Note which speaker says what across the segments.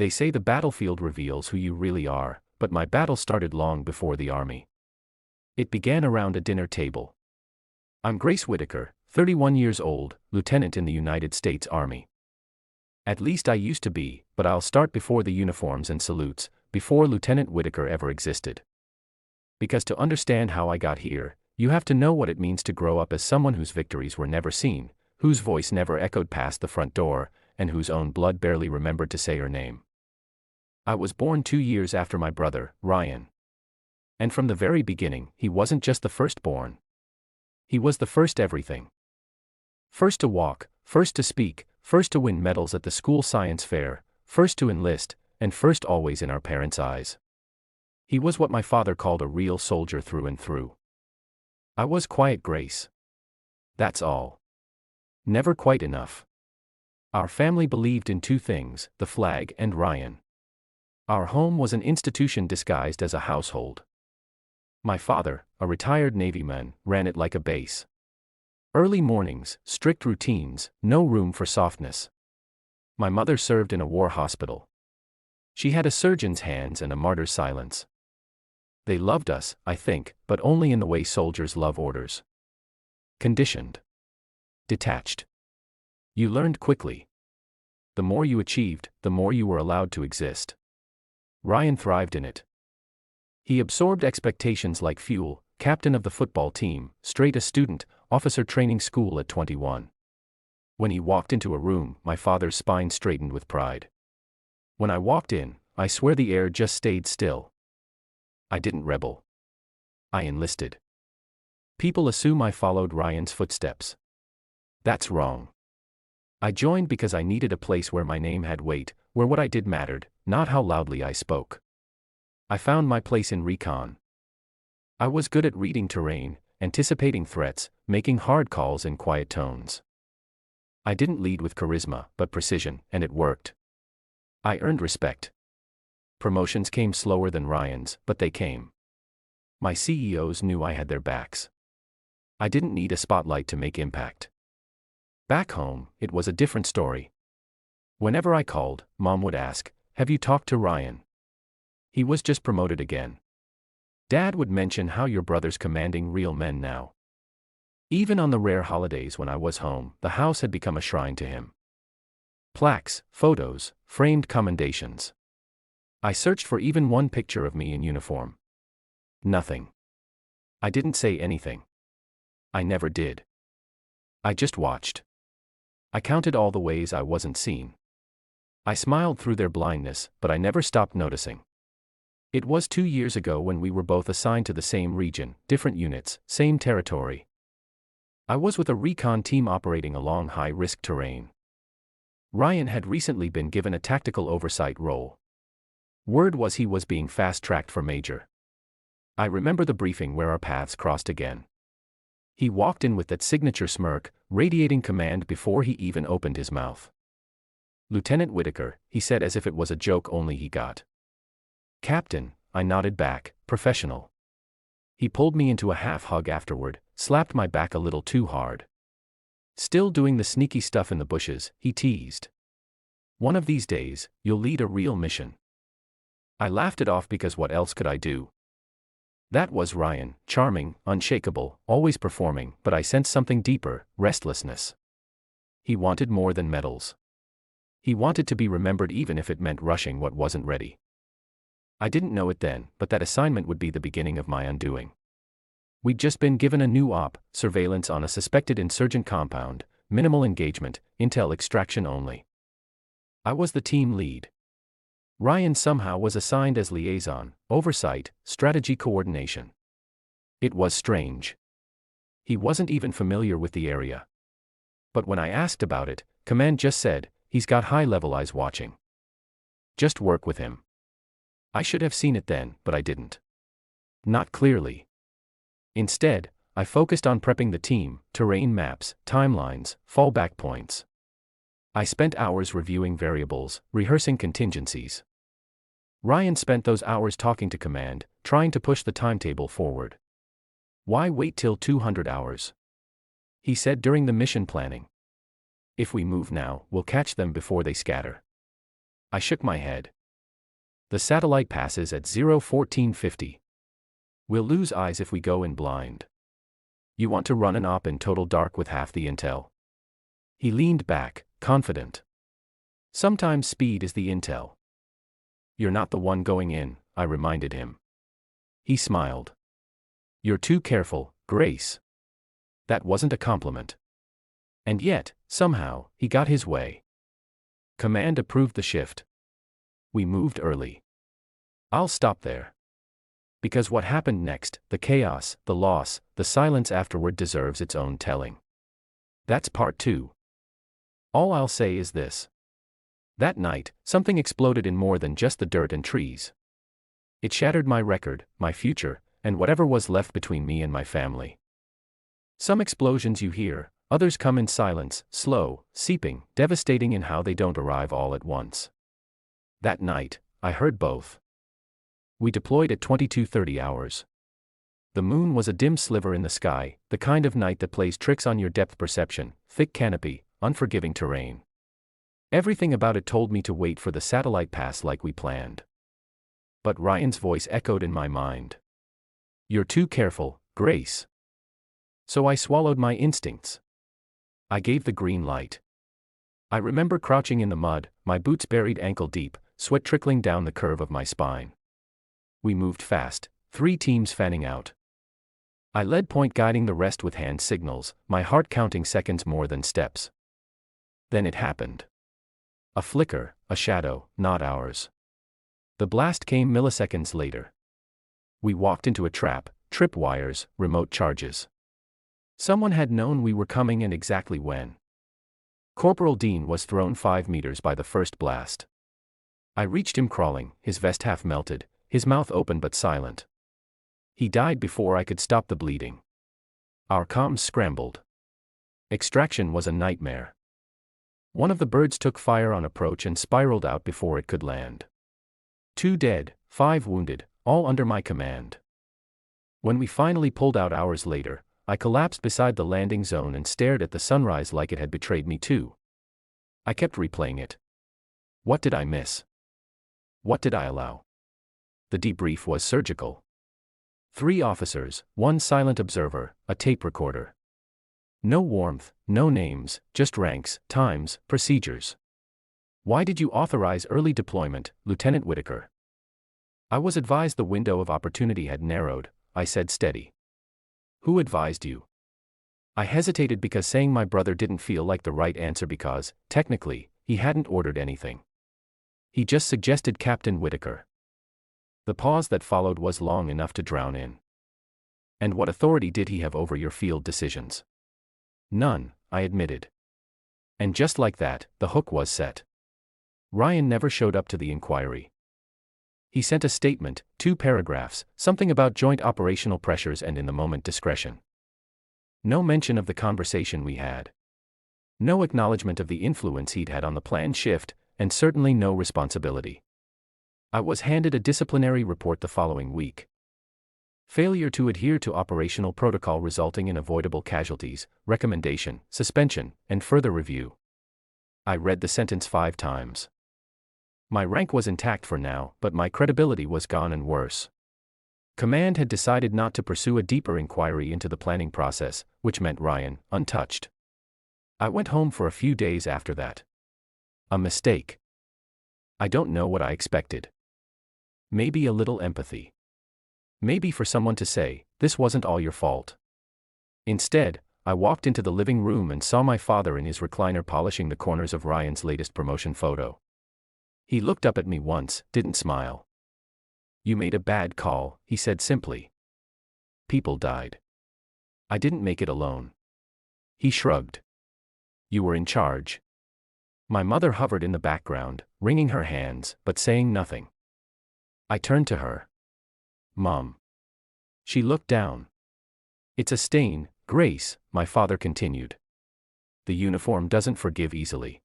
Speaker 1: They say the battlefield reveals who you really are, but my battle started long before the army. It began around a dinner table. I'm Grace Whitaker, 31 years old, lieutenant in the United States Army. At least I used to be, but I'll start before the uniforms and salutes, before Lieutenant Whitaker ever existed. Because to understand how I got here, you have to know what it means to grow up as someone whose victories were never seen, whose voice never echoed past the front door, and whose own blood barely remembered to say her name. I was born 2 years after my brother, Ryan. And from the very beginning, he wasn't just the firstborn. He was the first everything. First to walk, first to speak, first to win medals at the school science fair, first to enlist, and first always in our parents' eyes. He was what my father called a real soldier through and through. I was quiet Grace. That's all. Never quite enough. Our family believed in two things, the flag and Ryan. Our home was an institution disguised as a household. My father, a retired Navyman, ran it like a base. Early mornings, strict routines, no room for softness. My mother served in a war hospital. She had a surgeon's hands and a martyr's silence. They loved us, I think, but only in the way soldiers love orders. Conditioned. Detached. You learned quickly. The more you achieved, the more you were allowed to exist. Ryan thrived in it. He absorbed expectations like fuel, captain of the football team, straight A student, officer training school at 21. When he walked into a room, my father's spine straightened with pride. When I walked in, I swear the air just stayed still. I didn't rebel. I enlisted. People assume I followed Ryan's footsteps. That's wrong. I joined because I needed a place where my name had weight, where what I did mattered, not how loudly I spoke. I found my place in recon. I was good at reading terrain, anticipating threats, making hard calls in quiet tones. I didn't lead with charisma, but precision, and it worked. I earned respect. Promotions came slower than Ryan's, but they came. My CEOs knew I had their backs. I didn't need a spotlight to make impact. Back home, it was a different story. Whenever I called, Mom would ask, "Have you talked to Ryan? He was just promoted again." Dad would mention how your brother's commanding real men now. Even on the rare holidays when I was home, the house had become a shrine to him. Plaques, photos, framed commendations. I searched for even one picture of me in uniform. Nothing. I didn't say anything. I never did. I just watched. I counted all the ways I wasn't seen. I smiled through their blindness, but I never stopped noticing. It was 2 years ago when we were both assigned to the same region, different units, same territory. I was with a recon team operating along high-risk terrain. Ryan had recently been given a tactical oversight role. Word was he was being fast-tracked for major. I remember the briefing where our paths crossed again. He walked in with that signature smirk, radiating command before he even opened his mouth. "Lieutenant Whitaker," he said as if it was a joke only he got. "Captain," I nodded back, professional. He pulled me into a half-hug afterward, slapped my back a little too hard. "Still doing the sneaky stuff in the bushes," he teased. "One of these days, you'll lead a real mission." I laughed it off because what else could I do? That was Ryan, charming, unshakable, always performing, but I sensed something deeper, restlessness. He wanted more than medals. He wanted to be remembered even if it meant rushing what wasn't ready. I didn't know it then, but that assignment would be the beginning of my undoing. We'd just been given a new op, surveillance on a suspected insurgent compound, minimal engagement, intel extraction only. I was the team lead. Ryan somehow was assigned as liaison, oversight, strategy coordination. It was strange. He wasn't even familiar with the area. But when I asked about it, command just said, "He's got high-level eyes watching. Just work with him." I should have seen it then, but I didn't. Not clearly. Instead, I focused on prepping the team, terrain maps, timelines, fallback points. I spent hours reviewing variables, rehearsing contingencies. Ryan spent those hours talking to command, trying to push the timetable forward. "Why wait till 200 hours?" he said during the mission planning. "If we move now, we'll catch them before they scatter." I shook my head. The satellite passes at 0:14:50. We'll lose eyes if we go in blind. You want to run an op in total dark with half the intel? He leaned back, confident. Sometimes speed is the intel. You're not the one going in, I reminded him. He smiled. You're too careful, Grace. That wasn't a compliment. And yet, somehow, he got his way. Command approved the shift. We moved early. I'll stop there. Because what happened next, the chaos, the loss, the silence afterward deserves its own telling. That's part 2. All I'll say is this. That night, something exploded in more than just the dirt and trees. It shattered my record, my future, and whatever was left between me and my family. Some explosions you hear, others come in silence, slow, seeping, devastating in how they don't arrive all at once. That night, I heard both. We deployed at 22:30 hours. The moon was a dim sliver in the sky, the kind of night that plays tricks on your depth perception, thick canopy, unforgiving terrain. Everything about it told me to wait for the satellite pass like we planned. But Ryan's voice echoed in my mind. You're too careful, Grace. So I swallowed my instincts. I gave the green light. I remember crouching in the mud, my boots buried ankle deep, sweat trickling down the curve of my spine. We moved fast, 3 teams fanning out. I led point, guiding the rest with hand signals, my heart counting seconds more than steps. Then it happened. A flicker, a shadow, not ours. The blast came milliseconds later. We walked into a trap, tripwires, remote charges. Someone had known we were coming and exactly when. Corporal Dean was thrown 5 meters by the first blast. I reached him crawling, his vest half melted, his mouth open but silent. He died before I could stop the bleeding. Our comms scrambled. Extraction was a nightmare. One of the birds took fire on approach and spiraled out before it could land. 2 dead, 5 wounded, all under my command. When we finally pulled out hours later, I collapsed beside the landing zone and stared at the sunrise like it had betrayed me too. I kept replaying it. What did I miss? What did I allow? The debrief was surgical. 3 officers, 1 silent observer, a tape recorder. No warmth, no names, just ranks, times, procedures. Why did you authorize early deployment, Lieutenant Whitaker? I was advised the window of opportunity had narrowed, I said steady. Who advised you? I hesitated because saying my brother didn't feel like the right answer because, technically, he hadn't ordered anything. He just suggested Captain Whitaker. The pause that followed was long enough to drown in. And what authority did he have over your field decisions? None, I admitted. And just like that, the hook was set. Ryan never showed up to the inquiry. He sent a statement, 2 paragraphs, something about joint operational pressures and in-the-moment discretion. No mention of the conversation we had. No acknowledgement of the influence he'd had on the planned shift, and certainly no responsibility. I was handed a disciplinary report the following week. Failure to adhere to operational protocol resulting in avoidable casualties, recommendation, suspension, and further review. I read the sentence 5 times. My rank was intact for now, but my credibility was gone and worse. Command had decided not to pursue a deeper inquiry into the planning process, which meant Ryan, untouched. I went home for a few days after that. A mistake. I don't know what I expected. Maybe a little empathy. Maybe for someone to say, this wasn't all your fault. Instead, I walked into the living room and saw my father in his recliner polishing the corners of Ryan's latest promotion photo. He looked up at me once, didn't smile. You made a bad call, he said simply. People died. I didn't make it alone. He shrugged. You were in charge. My mother hovered in the background, wringing her hands, but saying nothing. I turned to her. Mom. She looked down. It's a stain, Grace, my father continued. The uniform doesn't forgive easily.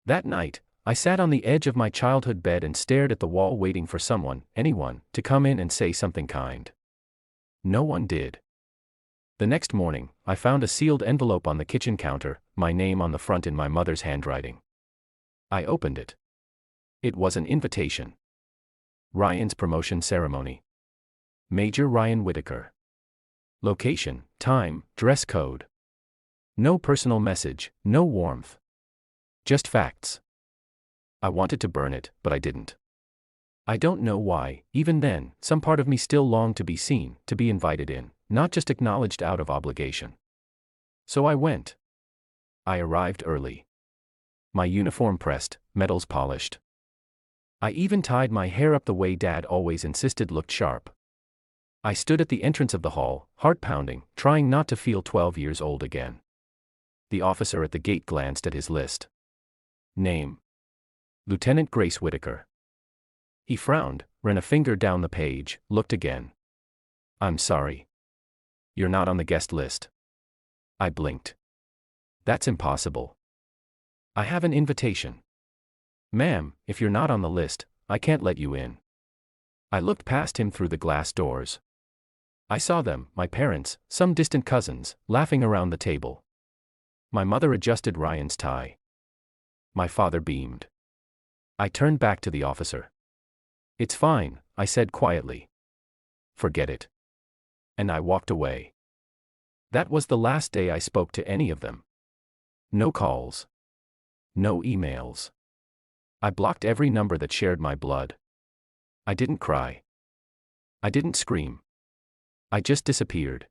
Speaker 1: That night, I sat on the edge of my childhood bed and stared at the wall waiting for someone, anyone, to come in and say something kind. No one did. The next morning, I found a sealed envelope on the kitchen counter, my name on the front in my mother's handwriting. I opened it. It was an invitation. Ryan's promotion ceremony. Major Ryan Whitaker. Location, time, dress code. No personal message, no warmth. Just facts. I wanted to burn it, but I didn't. I don't know why. Even then, some part of me still longed to be seen, to be invited in, not just acknowledged out of obligation. So I went. I arrived early. My uniform pressed, medals polished. I even tied my hair up the way Dad always insisted looked sharp. I stood at the entrance of the hall, heart pounding, trying not to feel 12 years old again. The officer at the gate glanced at his list. Name: Lieutenant Grace Whitaker. He frowned, ran a finger down the page, looked again. I'm sorry. You're not on the guest list. I blinked. That's impossible. I have an invitation. Ma'am, if you're not on the list, I can't let you in. I looked past him through the glass doors. I saw them, my parents, some distant cousins, laughing around the table. My mother adjusted Ryan's tie. My father beamed. I turned back to the officer. It's fine, I said quietly. Forget it. And I walked away. That was the last day I spoke to any of them. No calls. No emails. I blocked every number that shared my blood. I didn't cry. I didn't scream. I just disappeared.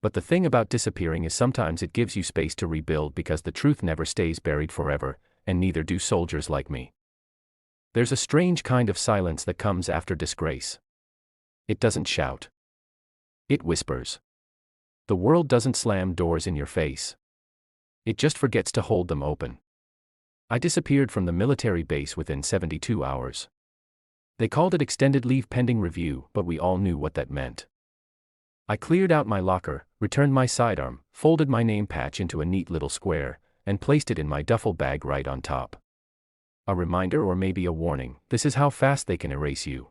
Speaker 1: But the thing about disappearing is sometimes it gives you space to rebuild because the truth never stays buried forever, and neither do soldiers like me. There's a strange kind of silence that comes after disgrace. It doesn't shout. It whispers. The world doesn't slam doors in your face. It just forgets to hold them open. I disappeared from the military base within 72 hours. They called it extended leave pending review, but we all knew what that meant. I cleared out my locker, returned my sidearm, folded my name patch into a neat little square, and placed it in my duffel bag right on top. A reminder or maybe a warning, this is how fast they can erase you.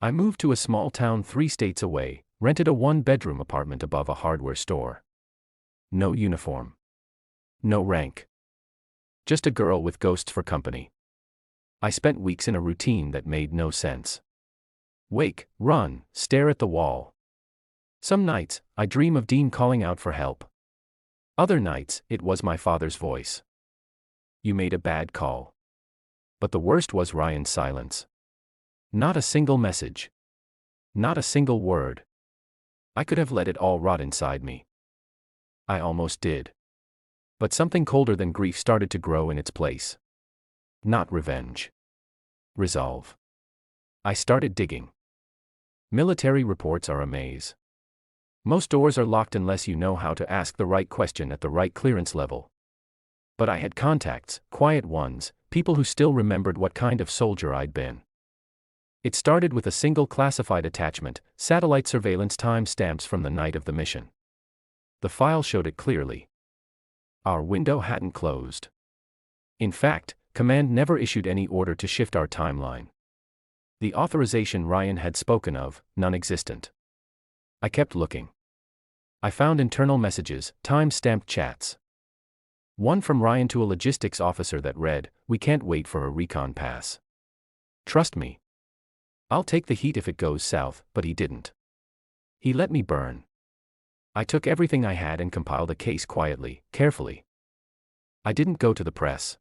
Speaker 1: I moved to a small town 3 states away, rented a 1-bedroom apartment above a hardware store. No uniform. No rank. Just a girl with ghosts for company. I spent weeks in a routine that made no sense. Wake, run, stare at the wall. Some nights, I dream of Dean calling out for help. Other nights, it was my father's voice. You made a bad call. But the worst was Ryan's silence. Not a single message. Not a single word. I could have let it all rot inside me. I almost did. But something colder than grief started to grow in its place. Not revenge. Resolve. I started digging. Military reports are a maze. Most doors are locked unless you know how to ask the right question at the right clearance level. But I had contacts, quiet ones, people who still remembered what kind of soldier I'd been. It started with a single classified attachment, satellite surveillance timestamps from the night of the mission. The file showed it clearly. Our window hadn't closed. In fact, Command never issued any order to shift our timeline. The authorization Ryan had spoken of, non-existent. I kept looking. I found internal messages, time-stamped chats. One from Ryan to a logistics officer that read, "We can't wait for a recon pass. Trust me. I'll take the heat if it goes south," but he didn't. He let me burn. I took everything I had and compiled a case quietly, carefully. I didn't go to the press.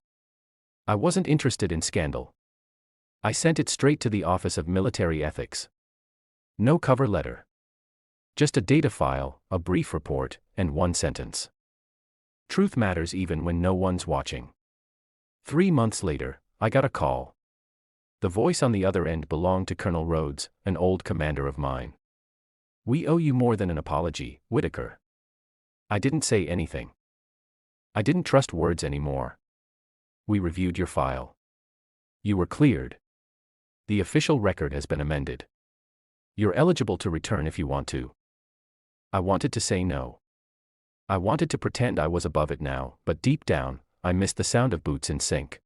Speaker 1: I wasn't interested in scandal. I sent it straight to the Office of Military Ethics. No cover letter. Just a data file, a brief report, and 1 sentence. Truth matters even when no one's watching. 3 months later, I got a call. The voice on the other end belonged to Colonel Rhodes, an old commander of mine. "We owe you more than an apology, Whitaker." I didn't say anything. I didn't trust words anymore. "We reviewed your file. You were cleared. The official record has been amended. You're eligible to return if you want to." I wanted to say no. I wanted to pretend I was above it now, but deep down, I missed the sound of boots in sync.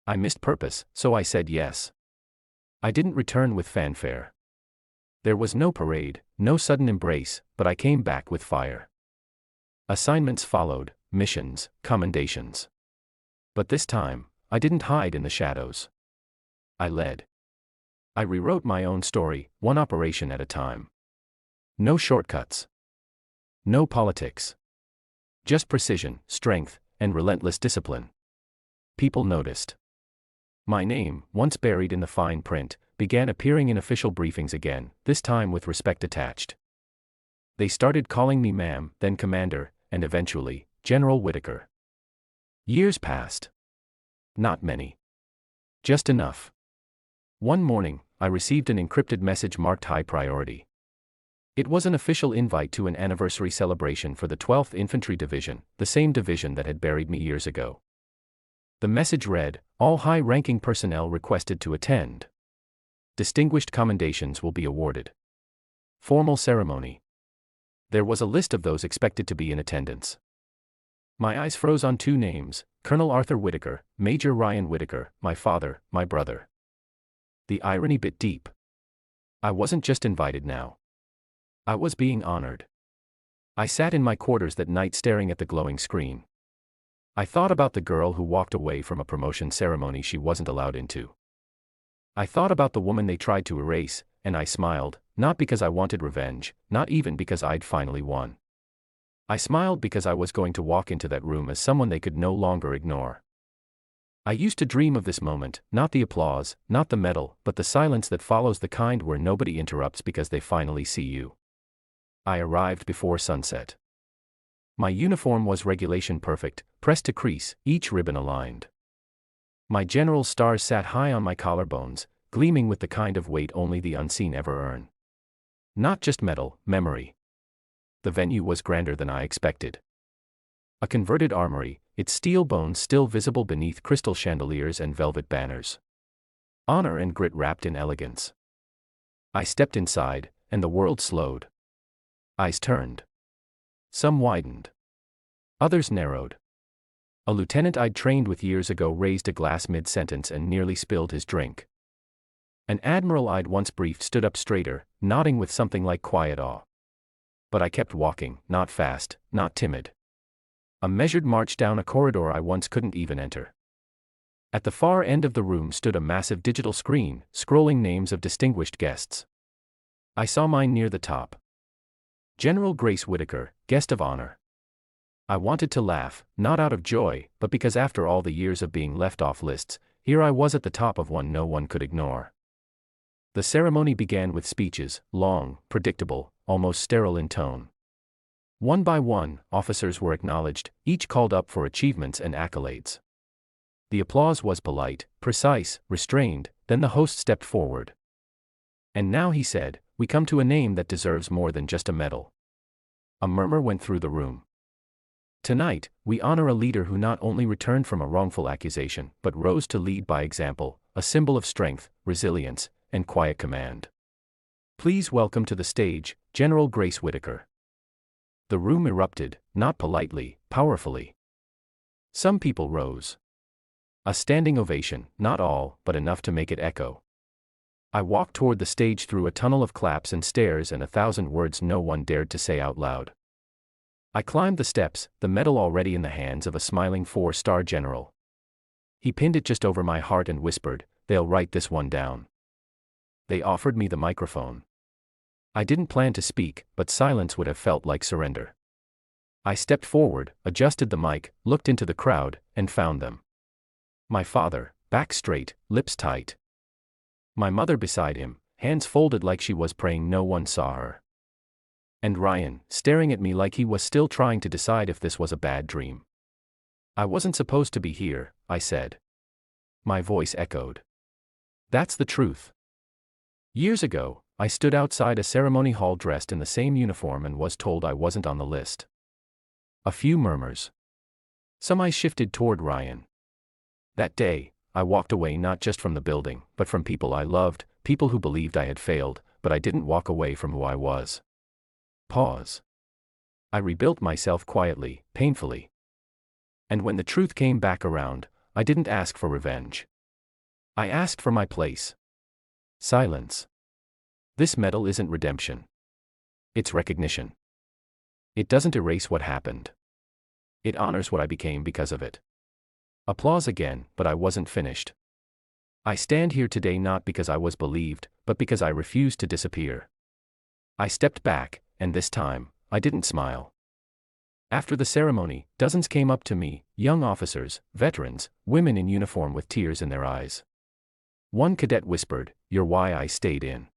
Speaker 1: I missed purpose, so I said yes. I didn't return with fanfare. There was no parade, no sudden embrace, but I came back with fire. Assignments followed, missions, commendations. But this time, I didn't hide in the shadows. I led. I rewrote my own story, one operation at a time. No shortcuts. No politics. Just precision, strength, and relentless discipline. People noticed. My name, once buried in the fine print, began appearing in official briefings again, this time with respect attached. They started calling me ma'am, then commander, and eventually, General Whitaker. Years passed. Not many. Just enough. One morning, I received an encrypted message marked high priority. It was an official invite to an anniversary celebration for the 12th Infantry Division, the same division that had buried me years ago. The message read, "All high-ranking personnel requested to attend. Distinguished commendations will be awarded. Formal ceremony." There was a list of those expected to be in attendance. My eyes froze on two names, Colonel Arthur Whitaker, Major Ryan Whitaker, my father, my brother. The irony bit deep. I wasn't just invited now. I was being honored. I sat in my quarters that night staring at the glowing screen. I thought about the girl who walked away from a promotion ceremony she wasn't allowed into. I thought about the woman they tried to erase, and I smiled, not because I wanted revenge, not even because I'd finally won. I smiled because I was going to walk into that room as someone they could no longer ignore. I used to dream of this moment, not the applause, not the medal, but the silence that follows, the kind where nobody interrupts because they finally see you. I arrived before sunset. My uniform was regulation perfect, pressed to crease, each ribbon aligned. My general's stars sat high on my collarbones, gleaming with the kind of weight only the unseen ever earn. Not just metal, memory. The venue was grander than I expected. A converted armory, its steel bones still visible beneath crystal chandeliers and velvet banners. Honor and grit wrapped in elegance. I stepped inside, and the world slowed. Eyes turned. Some widened. Others narrowed. A lieutenant I'd trained with years ago raised a glass mid-sentence and nearly spilled his drink. An admiral I'd once briefed stood up straighter, nodding with something like quiet awe. But I kept walking, not fast, not timid. A measured march down a corridor I once couldn't even enter. At the far end of the room stood a massive digital screen, scrolling names of distinguished guests. I saw mine near the top. General Grace Whitaker, guest of honor. I wanted to laugh, not out of joy, but because after all the years of being left off lists, here I was at the top of one no one could ignore. The ceremony began with speeches, long, predictable, almost sterile in tone. One by one, officers were acknowledged, each called up for achievements and accolades. The applause was polite, precise, restrained, then the host stepped forward. "And now," he said, "we come to a name that deserves more than just a medal." A murmur went through the room. "Tonight, we honor a leader who not only returned from a wrongful accusation, but rose to lead by example, a symbol of strength, resilience, and quiet command. Please welcome to the stage, General Grace Whitaker." The room erupted, not politely, powerfully. Some people rose. A standing ovation, not all, but enough to make it echo. I walked toward the stage through a tunnel of claps and stares and 1,000 words no one dared to say out loud. I climbed the steps, the medal already in the hands of a smiling 4-star general. He pinned it just over my heart and whispered, "They'll write this one down." They offered me the microphone. I didn't plan to speak, but silence would have felt like surrender. I stepped forward, adjusted the mic, looked into the crowd, and found them. My father, back straight, lips tight. My mother beside him, hands folded like she was praying no one saw her. And Ryan, staring at me like he was still trying to decide if this was a bad dream. "I wasn't supposed to be here," I said. My voice echoed. That's the truth. Years ago, I stood outside a ceremony hall dressed in the same uniform and was told I wasn't on the list. A few murmurs. Some eyes shifted toward Ryan. That day, I walked away not just from the building, but from people I loved, people who believed I had failed, but I didn't walk away from who I was. Pause. I rebuilt myself quietly, painfully. And when the truth came back around, I didn't ask for revenge. I asked for my place. Silence. This medal isn't redemption. It's recognition. It doesn't erase what happened. It honors what I became because of it. Applause again, but I wasn't finished. I stand here today not because I was believed, but because I refused to disappear. I stepped back, and this time, I didn't smile. After the ceremony, dozens came up to me, young officers, veterans, women in uniform with tears in their eyes. One cadet whispered, "You're why I stayed in."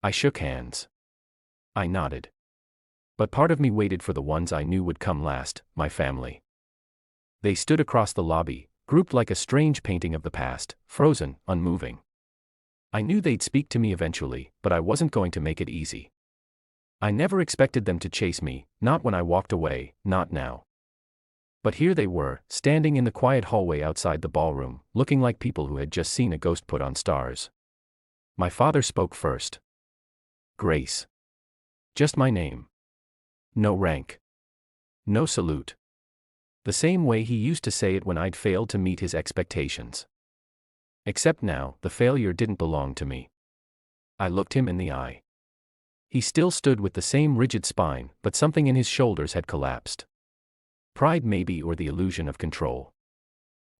Speaker 1: I shook hands. I nodded. But part of me waited for the ones I knew would come last, my family. They stood across the lobby, grouped like a strange painting of the past, frozen, unmoving. I knew they'd speak to me eventually, but I wasn't going to make it easy. I never expected them to chase me, not when I walked away, not now. But here they were, standing in the quiet hallway outside the ballroom, looking like people who had just seen a ghost put on stars. My father spoke first. "Grace." Just my name. No rank. No salute. The same way he used to say it when I'd failed to meet his expectations. Except now, the failure didn't belong to me. I looked him in the eye. He still stood with the same rigid spine, but something in his shoulders had collapsed. Pride maybe, or the illusion of control.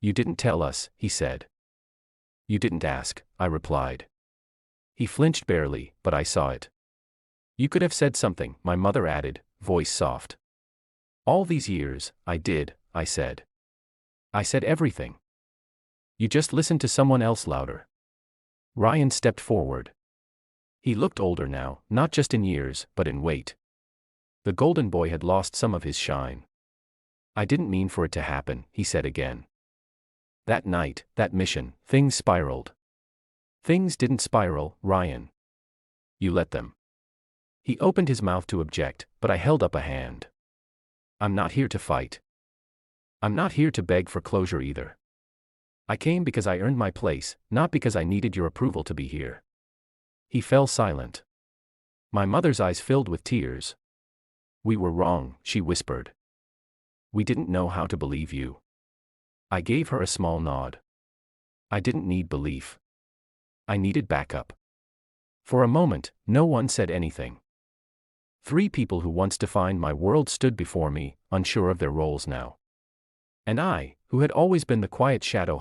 Speaker 1: "You didn't tell us," he said. "You didn't ask," I replied. He flinched barely, but I saw it. "You could have said something," my mother added, voice soft. "All these years, I did," I said. "I said everything. You just listened to someone else louder." Ryan stepped forward. He looked older now, not just in years, but in weight. The golden boy had lost some of his shine. "I didn't mean for it to happen," he said again. "That night, that mission, things spiraled." "Things didn't spiral, Ryan. You let them." He opened his mouth to object, but I held up a hand. "I'm not here to fight. I'm not here to beg for closure either. I came because I earned my place, not because I needed your approval to be here." He fell silent. My mother's eyes filled with tears. "We were wrong," she whispered. "We didn't know how to believe you." I gave her a small nod. I didn't need belief. I needed backup. For a moment, no one said anything. 3 people who once defined my world stood before me, unsure of their roles now. And I, who had always been the quiet shadow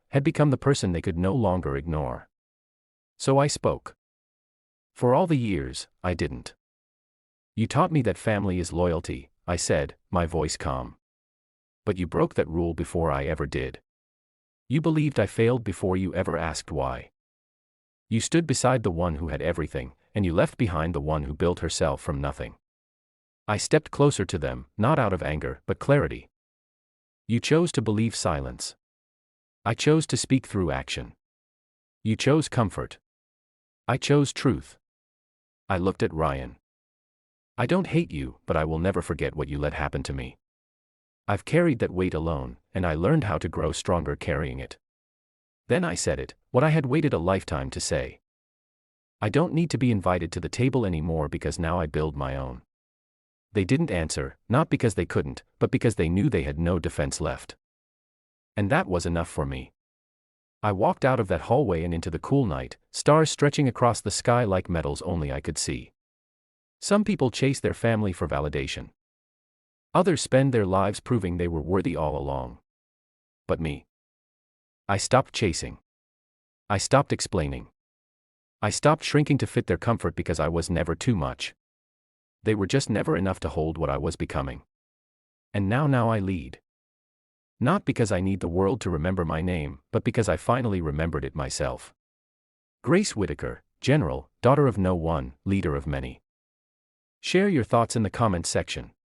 Speaker 1: had become the person they could no longer ignore. So I spoke. "For all the years, I didn't. You taught me that family is loyalty," I said, my voice calm. "But you broke that rule before I ever did. You believed I failed before you ever asked why. You stood beside the one who had everything, and you left behind the one who built herself from nothing." I stepped closer to them, not out of anger, but clarity. "You chose to believe silence. I chose to speak through action. You chose comfort. I chose truth." I looked at Ryan. "I don't hate you, but I will never forget what you let happen to me. I've carried that weight alone, and I learned how to grow stronger carrying it." Then I said it, what I had waited a lifetime to say. "I don't need to be invited to the table anymore because now I build my own." They didn't answer, not because they couldn't, but because they knew they had no defense left. And that was enough for me. I walked out of that hallway and into the cool night, stars stretching across the sky like metals only I could see. Some people chase their family for validation. Others spend their lives proving they were worthy all along. But me. I stopped chasing. I stopped explaining. I stopped shrinking to fit their comfort because I was never too much. They were just never enough to hold what I was becoming. And now I lead. Not because I need the world to remember my name, but because I finally remembered it myself. Grace Whitaker, General, daughter of no one, leader of many. Share your thoughts in the comments section.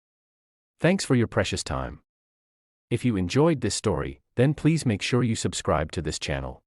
Speaker 1: Thanks for your precious time. If you enjoyed this story, then please make sure you subscribe to this channel.